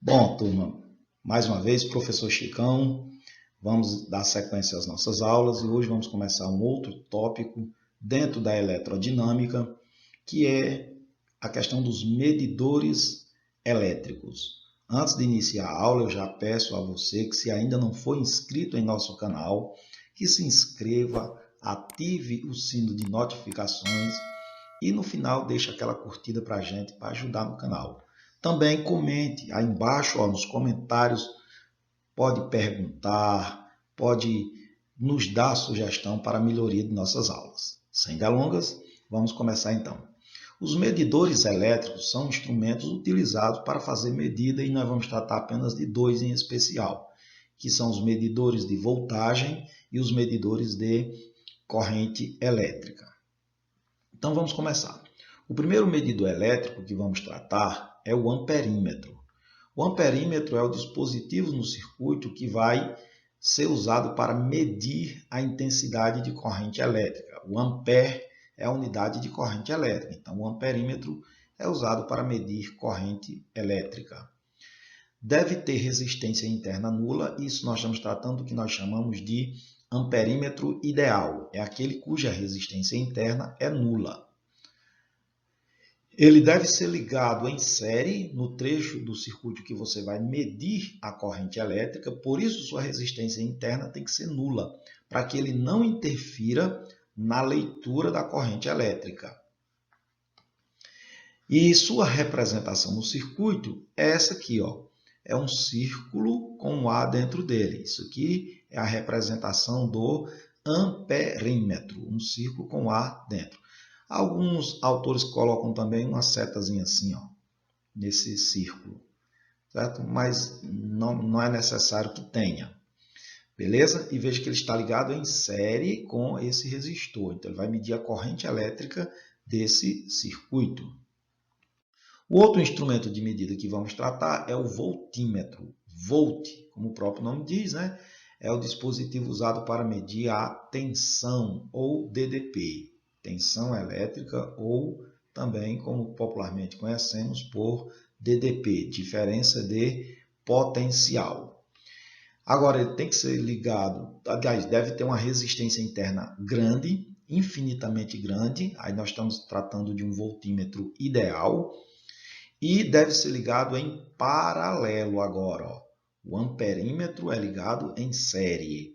Bom, turma, mais uma vez, professor Chicão, vamos dar sequência às nossas aulas e hoje vamos começar um outro tópico dentro da eletrodinâmica, que é a questão dos medidores elétricos. Antes de iniciar a aula, eu já peço a você que, se ainda não for inscrito em nosso canal, que se inscreva, ative o sino de notificações e no final deixe aquela curtida para a gente, para ajudar no canal. Também comente aí embaixo, nos comentários, pode perguntar, pode nos dar sugestão para a melhoria de nossas aulas. Sem delongas, vamos começar então. Os medidores elétricos são instrumentos utilizados para fazer medida e nós vamos tratar apenas de dois em especial, que são os medidores de voltagem e os medidores de corrente elétrica. Então vamos começar. O primeiro medidor elétrico que vamos tratar é o amperímetro. O amperímetro é o dispositivo no circuito que vai ser usado para medir a intensidade de corrente elétrica. O ampere é a unidade de corrente elétrica. Então, o amperímetro é usado para medir corrente elétrica. Deve ter resistência interna nula. Isso nós estamos tratando do que nós chamamos de amperímetro ideal. É aquele cuja resistência interna é nula. Ele deve ser ligado em série no trecho do circuito que você vai medir a corrente elétrica, por isso sua resistência interna tem que ser nula, para que ele não interfira na leitura da corrente elétrica. E sua representação no circuito é essa aqui, é um círculo com um A dentro dele. Isso aqui é a representação do amperímetro, um círculo com A dentro. Alguns autores colocam também uma setazinha assim, nesse círculo, certo? Mas não é necessário que tenha, beleza? E veja que ele está ligado em série com esse resistor, então ele vai medir a corrente elétrica desse circuito. O outro instrumento de medida que vamos tratar é o voltímetro. Volt, como o próprio nome diz, né? É o dispositivo usado para medir a tensão, ou DDP. Tensão elétrica, ou também, como popularmente conhecemos, por DDP, diferença de potencial. Agora, ele tem que ser ligado, aliás, deve ter uma resistência interna grande, infinitamente grande, aí nós estamos tratando de um voltímetro ideal, e deve ser ligado em paralelo agora. O amperímetro é ligado em série.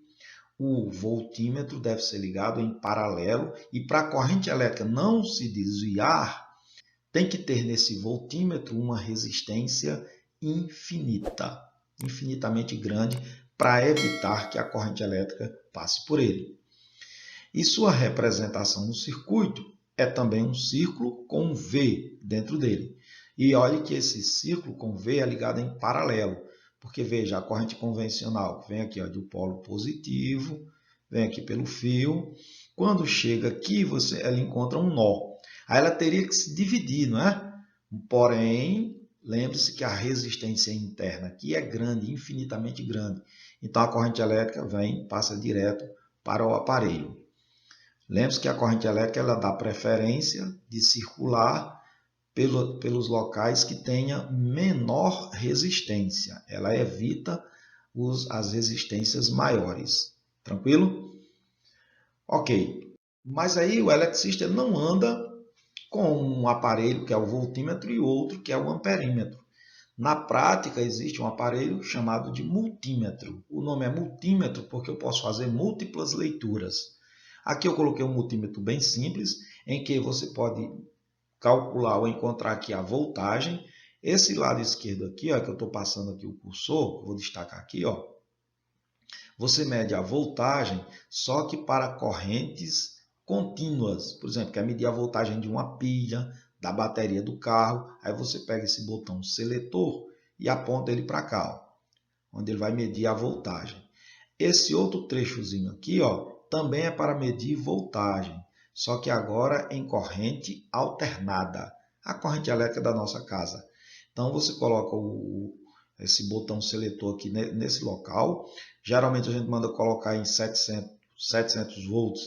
O voltímetro deve ser ligado em paralelo e para a corrente elétrica não se desviar, tem que ter nesse voltímetro uma resistência infinita, infinitamente grande, para evitar que a corrente elétrica passe por ele. E sua representação no circuito é também um círculo com um V dentro dele. E olhe que esse círculo com V é ligado em paralelo. Porque, veja, a corrente convencional vem aqui do polo positivo, vem aqui pelo fio. Quando chega aqui, ela encontra um nó. Aí ela teria que se dividir, não é? Porém, lembre-se que a resistência interna aqui é grande, infinitamente grande. Então, a corrente elétrica passa direto para o aparelho. Lembre-se que a corrente elétrica ela dá preferência de circular pelos locais que tenha menor resistência. Ela evita as resistências maiores. Tranquilo? Ok. Mas aí o eletricista não anda com um aparelho que é o voltímetro e outro que é o amperímetro. Na prática, existe um aparelho chamado de multímetro. O nome é multímetro porque eu posso fazer múltiplas leituras. Aqui eu coloquei um multímetro bem simples, em que você pode calcular ou encontrar aqui a voltagem. Esse lado esquerdo aqui, que eu estou passando aqui o cursor, vou destacar aqui, você mede a voltagem só que para correntes contínuas. Por exemplo, quer medir a voltagem de uma pilha, da bateria do carro, aí você pega esse botão seletor e aponta ele para cá, onde ele vai medir a voltagem. Esse outro trechozinho aqui, também é para medir voltagem, só que agora em corrente alternada, a corrente elétrica da nossa casa. Então, você coloca esse botão seletor aqui nesse local. Geralmente, a gente manda colocar em 700 volts,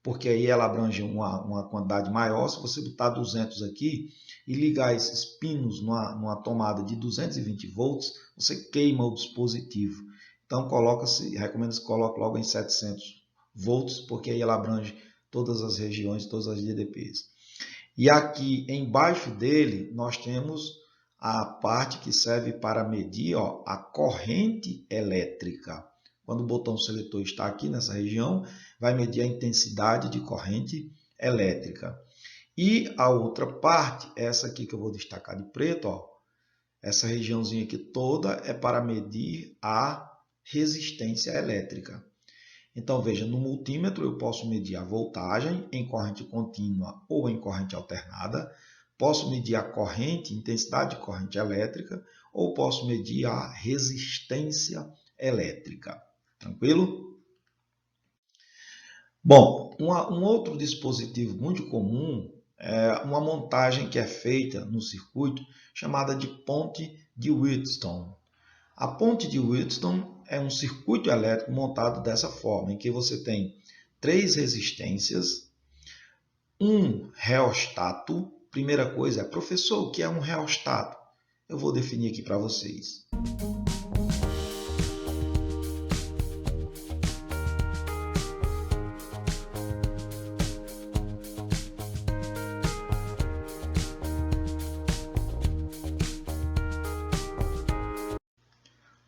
porque aí ela abrange uma quantidade maior. Se você botar 200 aqui e ligar esses pinos numa tomada de 220 volts, você queima o dispositivo. Então, recomendo que se coloque logo em 700 volts, porque aí ela abrange todas as regiões, todas as DDPs. E aqui embaixo dele, nós temos a parte que serve para medir a corrente elétrica. Quando o botão seletor está aqui nessa região, vai medir a intensidade de corrente elétrica. E a outra parte, essa aqui que eu vou destacar de preto, essa regiãozinha aqui toda é para medir a resistência elétrica. Então, veja, no multímetro eu posso medir a voltagem em corrente contínua ou em corrente alternada, posso medir a corrente, intensidade de corrente elétrica, ou posso medir a resistência elétrica. Tranquilo? Bom, um outro dispositivo muito comum é uma montagem que é feita no circuito chamada de ponte de Wheatstone. A ponte de Wheatstone é um circuito elétrico montado dessa forma, em que você tem 3 resistências, um reostato. Primeira coisa é, professor, o que é um reostato? Eu vou definir aqui para vocês.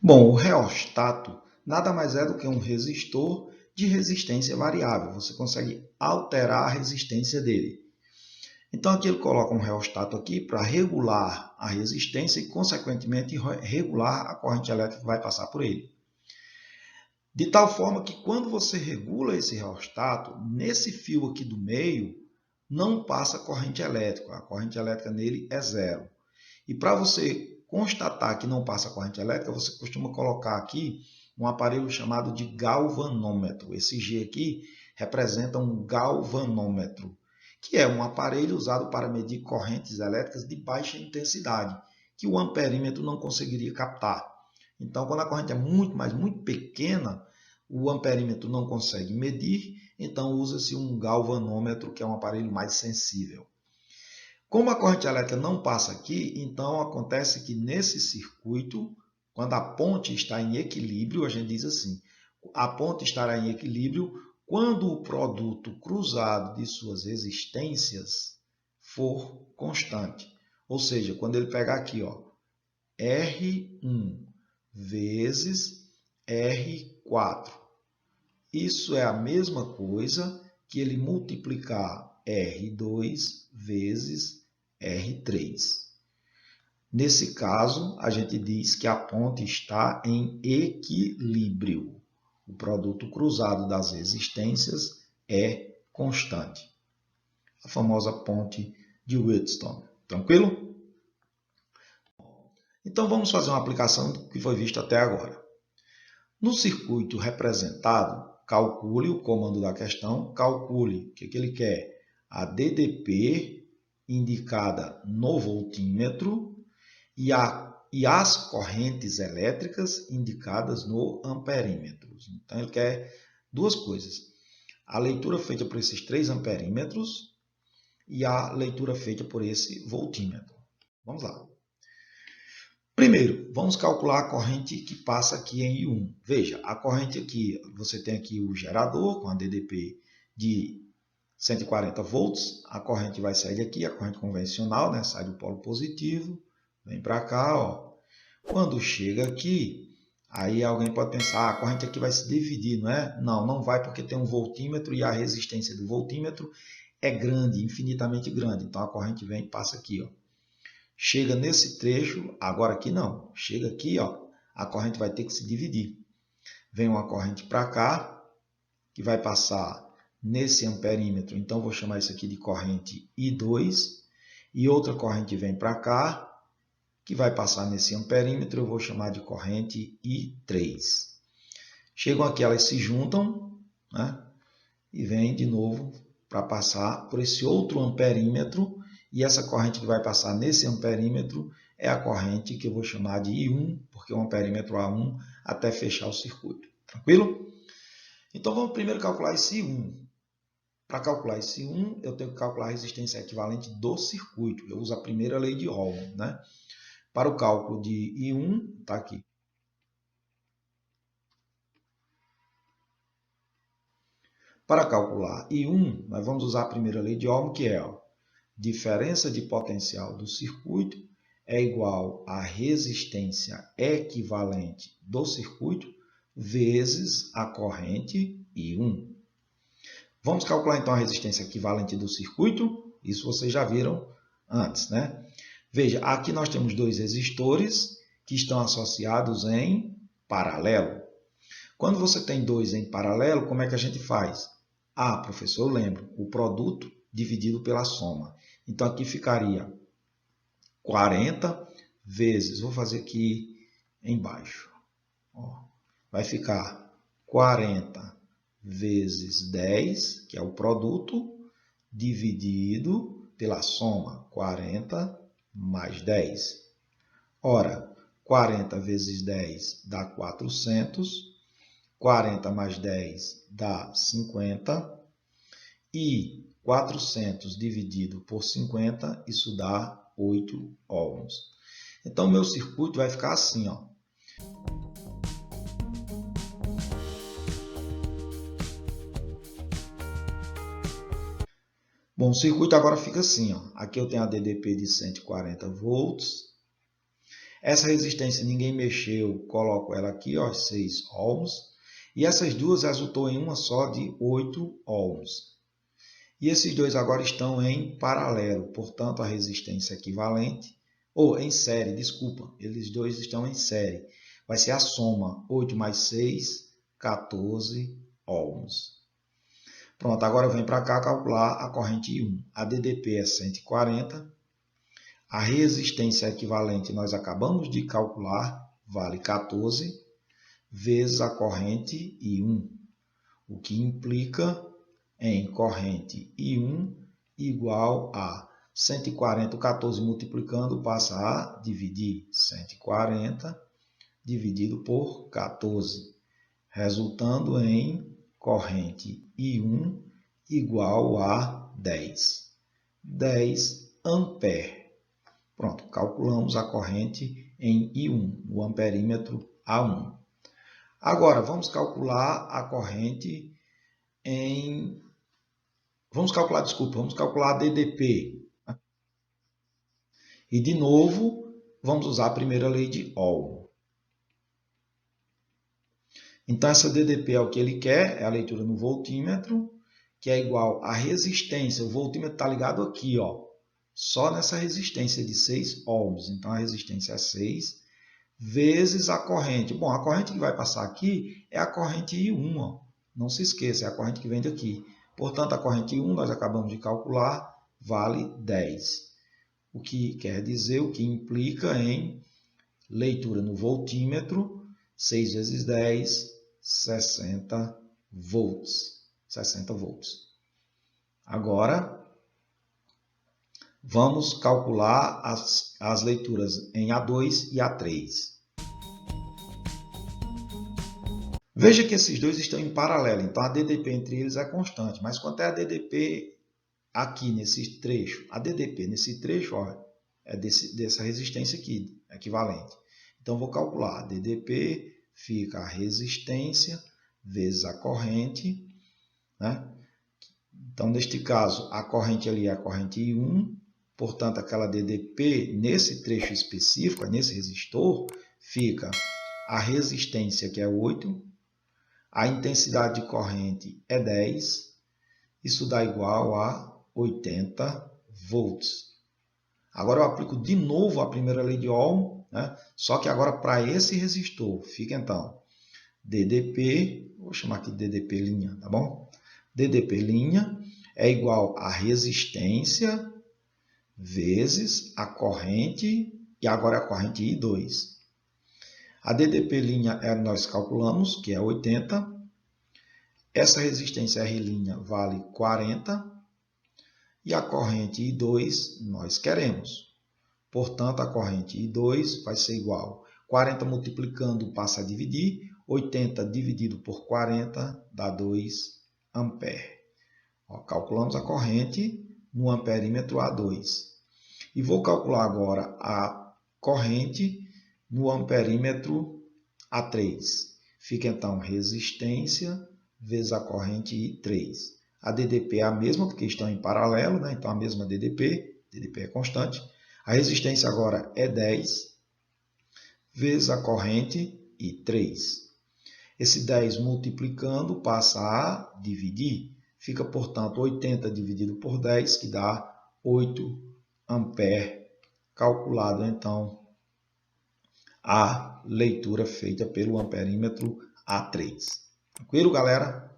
Bom, o reostato nada mais é do que um resistor de resistência variável. Você consegue alterar a resistência dele. Então, aqui ele coloca um reostato aqui para regular a resistência e, consequentemente, regular a corrente elétrica que vai passar por ele. De tal forma que, quando você regula esse reostato, nesse fio aqui do meio, não passa corrente elétrica. A corrente elétrica nele é 0. E para você constatar que não passa corrente elétrica, você costuma colocar aqui um aparelho chamado de galvanômetro. Esse G aqui representa um galvanômetro, que é um aparelho usado para medir correntes elétricas de baixa intensidade, que o amperímetro não conseguiria captar. Então, quando a corrente é muito pequena, o amperímetro não consegue medir, então usa-se um galvanômetro, que é um aparelho mais sensível. Como a corrente elétrica não passa aqui, então acontece que nesse circuito, quando a ponte está em equilíbrio, a gente diz assim, a ponte estará em equilíbrio quando o produto cruzado de suas resistências for constante. Ou seja, quando ele pegar aqui, R1 vezes R4. Isso é a mesma coisa que ele multiplicar R2 vezes R3. Nesse caso, a gente diz que a ponte está em equilíbrio. O produto cruzado das resistências é constante. A famosa ponte de Wheatstone. Tranquilo? Então, vamos fazer uma aplicação que foi vista até agora. No circuito representado, calcule o comando da questão, calcule o que ele quer. A DDP indicada no voltímetro e as correntes elétricas indicadas no amperímetro. Então, ele quer duas coisas. A leitura feita por esses 3 amperímetros e a leitura feita por esse voltímetro. Vamos lá. Primeiro, vamos calcular a corrente que passa aqui em I1. Veja, a corrente aqui, você tem aqui o gerador com a DDP de 140 volts. A corrente vai sair daqui, a corrente convencional, né? Sai do polo positivo, vem para cá. Ó. Quando chega aqui, aí alguém pode pensar, a corrente aqui vai se dividir, não é? Não, não vai porque tem um voltímetro e a resistência do voltímetro é grande, infinitamente grande. Então, a corrente vem e passa aqui, ó. Chega nesse trecho, agora aqui não. Chega aqui, ó, a corrente vai ter que se dividir. Vem uma corrente para cá, que vai passar nesse amperímetro. Então, vou chamar isso aqui de corrente I2. E outra corrente vem para cá, que vai passar nesse amperímetro. Eu vou chamar de corrente I3. Chegam aqui, elas se juntam, né? E vem de novo para passar por esse outro amperímetro. E essa corrente que vai passar nesse amperímetro é a corrente que eu vou chamar de I1, porque é o amperímetro A1 até fechar o circuito. Tranquilo? Então, vamos primeiro calcular esse I1. Para calcular esse 1, eu tenho que calcular a resistência equivalente do circuito. Eu uso a primeira lei de Ohm, né? Para o cálculo de I1, está aqui. Para calcular I1, nós vamos usar a primeira lei de Ohm, que é a diferença de potencial do circuito é igual à resistência equivalente do circuito vezes a corrente I1. Vamos calcular então a resistência equivalente do circuito? Isso vocês já viram antes, né? Veja, aqui nós temos dois resistores que estão associados em paralelo. Quando você tem dois em paralelo, como é que a gente faz? Ah, professor, eu lembro, o produto dividido pela soma. Então, aqui ficaria 40 vezes, vou fazer aqui embaixo, ó, vai ficar 40 vezes 10, que é o produto, dividido pela soma, 40 mais 10. Ora, 40 vezes 10 dá 400, 40 mais 10 dá 50, e 400 dividido por 50, isso dá 8 ohms. Então, meu circuito vai ficar assim, ó. Bom, o circuito agora fica assim, ó. Aqui eu tenho a DDP de 140 volts. Essa resistência ninguém mexeu, coloco ela aqui, ó, 6 ohms. E essas duas resultou em uma só de 8 ohms. E esses dois agora estão em paralelo, portanto a resistência equivalente, ou em série, desculpa, eles dois estão em série. Vai ser a soma, 8 mais 6, 14 ohms. Pronto, agora vem para cá calcular a corrente I1. A DDP é 140. A resistência equivalente nós acabamos de calcular, vale 14, vezes a corrente I1, o que implica em corrente I1 igual a 140, 14 multiplicando passa a dividir 140 dividido por 14, resultando em corrente I1 igual a 10 ampere. Pronto, calculamos a corrente em I1, o amperímetro A1. Agora, vamos calcular a corrente em... Vamos calcular a DDP. E, de novo, vamos usar a primeira lei de Ohm. Então, essa DDP é o que ele quer, é a leitura no voltímetro, que é igual à resistência. O voltímetro está ligado aqui, ó, só nessa resistência de 6 ohms. Então, a resistência é 6 vezes a corrente. Bom, a corrente que vai passar aqui é a corrente I1. Ó. Não se esqueça, é a corrente que vem daqui. Portanto, a corrente I1, nós acabamos de calcular, vale 10. O que quer dizer, o que implica em leitura no voltímetro, 6 vezes 10, 60 volts. 60 volts. Agora, vamos calcular as leituras em A2 e A3. Veja que esses dois estão em paralelo, então a DDP entre eles é constante. Mas quanto é a DDP aqui nesse trecho? A DDP nesse trecho ó, é dessa resistência aqui, equivalente. Então, vou calcular. A DDP fica a resistência vezes a corrente. Né? Então, neste caso, a corrente ali é a corrente I1. Portanto, aquela DDP, nesse trecho específico, nesse resistor, fica a resistência, que é 8. A intensidade de corrente é 10. Isso dá igual a 80 volts. Agora eu aplico de novo a primeira lei de Ohm, né? Só que agora para esse resistor, fica então DDP, vou chamar aqui de DDP', tá bom? DDP' é igual a resistência vezes a corrente, e agora a corrente I2. A DDP' nós calculamos, que é 80. Essa resistência R' vale 40. E a corrente I2 nós queremos. Portanto, a corrente I2 vai ser igual. 40 multiplicando passa a dividir. 80 dividido por 40 dá 2 ampere. Ó, calculamos a corrente no amperímetro A2. E vou calcular agora a corrente no amperímetro A3. Fica então resistência vezes a corrente I3. A DDP é a mesma, porque estão em paralelo, né? Então a mesma DDP é constante. A resistência agora é 10 vezes a corrente I3. Esse 10 multiplicando passa a dividir. Fica, portanto, 80 dividido por 10, que dá 8 amperes. Calculado, então, a leitura feita pelo amperímetro A3. Tranquilo, galera?